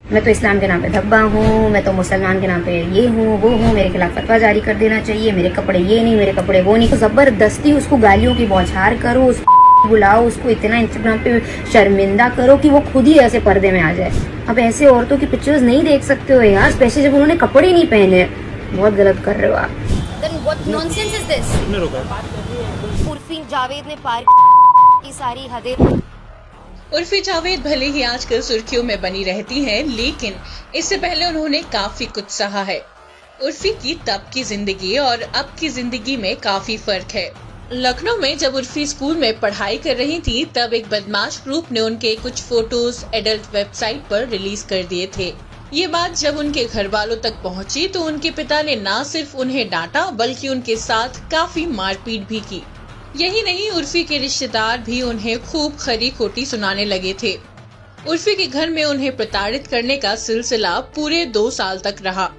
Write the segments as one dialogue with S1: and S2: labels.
S1: मैं तो इस्लाम के नाम पे धब्बा हूँ, मैं तो मुसलमान के नाम पे ये हूँ वो हूँ, मेरे खिलाफ फतवा जारी कर देना चाहिए, मेरे कपड़े ये नहीं, मेरे कपड़े वो नहीं। तो जबरदस्ती उसको गालियों की बौछार करो, उसको बुलाओ, उसको इतना इंस्टाग्राम पे शर्मिंदा करो कि वो खुद ही ऐसे पर्दे में आ जाए। अब ऐसे औरतों की पिक्चर्स नहीं देख सकते हो यार, स्पेशली जब उन्होंने कपड़े नहीं पहने। बहुत गलत कर रहे हो आप।
S2: Then what nonsense is this?
S1: Urfi Javed ने पार की सारी हदें।
S3: उर्फी जावेद भले ही आजकल सुर्खियों में बनी रहती हैं, लेकिन इससे पहले उन्होंने काफी कुछ सहा है। उर्फी की तब की जिंदगी और अब की जिंदगी में काफी फर्क है। लखनऊ में जब उर्फी स्कूल में पढ़ाई कर रही थी, तब एक बदमाश ग्रुप ने उनके कुछ फोटोज एडल्ट वेबसाइट पर रिलीज कर दिए थे। ये बात जब उनके घर वालों तक पहुंची तो उनके पिता ने न सिर्फ उन्हें डांटा, बल्कि उनके साथ काफी मारपीट भी की। यही नहीं, उर्फी के रिश्तेदार भी उन्हें खूब खरी खोटी सुनाने लगे थे। उर्फी के घर में उन्हें प्रताड़ित करने का सिलसिला पूरे 2 साल तक रहा,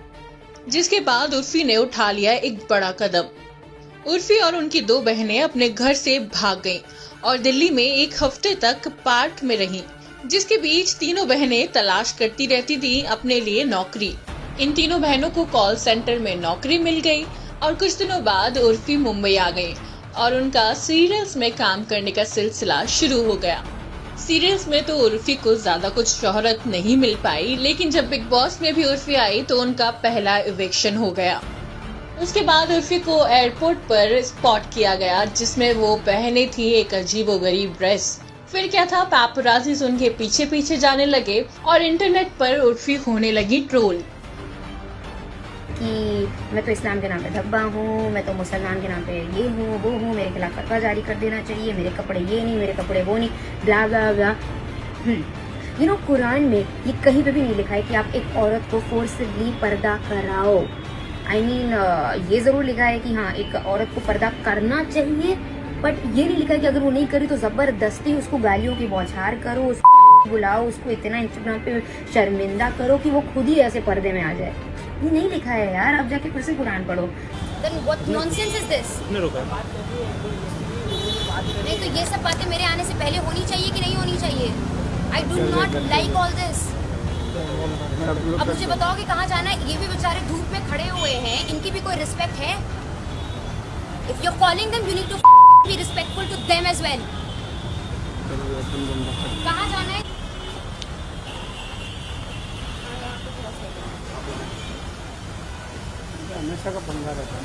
S3: जिसके बाद उर्फी ने उठा लिया एक बड़ा कदम। उर्फी और उनकी 2 बहनें अपने घर से भाग गईं और दिल्ली में 1 हफ्ते तक पार्क में रहीं, जिसके बीच तीनों बहनें तलाश करती रहती थी अपने लिए नौकरी। इन तीनों बहनों को कॉल सेंटर में नौकरी मिल गई और कुछ दिनों बाद उर्फी मुंबई आ गई और उनका सीरियल्स में काम करने का सिलसिला शुरू हो गया। सीरियल्स में तो उर्फी को ज्यादा कुछ शोहरत नहीं मिल पाई, लेकिन जब बिग बॉस में भी उर्फी आई तो उनका पहला इविक्शन हो गया। उसके बाद उर्फी को एयरपोर्ट पर स्पॉट किया गया, जिसमें वो पहने थी एक अजीबोगरीब ड्रेस। फिर क्या था, पैपराज़ीज़ उनके पीछे पीछे जाने लगे और इंटरनेट पर उर्फी होने लगी ट्रोल
S1: कि मैं तो इस्लाम के नाम पे धब्बा हूँ, मैं तो मुसलमान के नाम पे ये हूँ वो हूँ, मेरे खिलाफ फतवा जारी कर देना चाहिए, मेरे कपड़े ये नहीं, मेरे कपड़े वो नहीं, ब्ला ब्ला ब्ला। यू नो, कुरान में ये कहीं पे भी नहीं लिखा है कि आप एक औरत को फोर्सफुली पर्दा कराओ। I mean, ये जरूर लिखा है कि हाँ, एक औरत को पर्दा करना चाहिए, बट ये नहीं लिखा है कि अगर वो नहीं करी तो जबरदस्ती उसको गालियों की बौछार करो, उसको बुलाओ, उसको इतना इंस्टाग्राम पे शर्मिंदा करो कि वो खुद ही ऐसे पर्दे में आ जाए। ये नहीं लिखा है यार, अब जाके फिर से कुरान पढ़ो।
S2: Then what nonsense is this? नहीं तो ये सब बातें मेरे आने से पहले होनी चाहिए कि नहीं होनी चाहिए? I do not like all this. अब मुझे बताओ कि कहाँ जाना है? ये भी बेचारे धूप में खड़े हुए हैं, इनकी भी कोई रिस्पेक्ट है? If you're calling them, you need to be respectful to them as well. कहाँ जाना है?
S4: हमेशा का पंगा रहता है।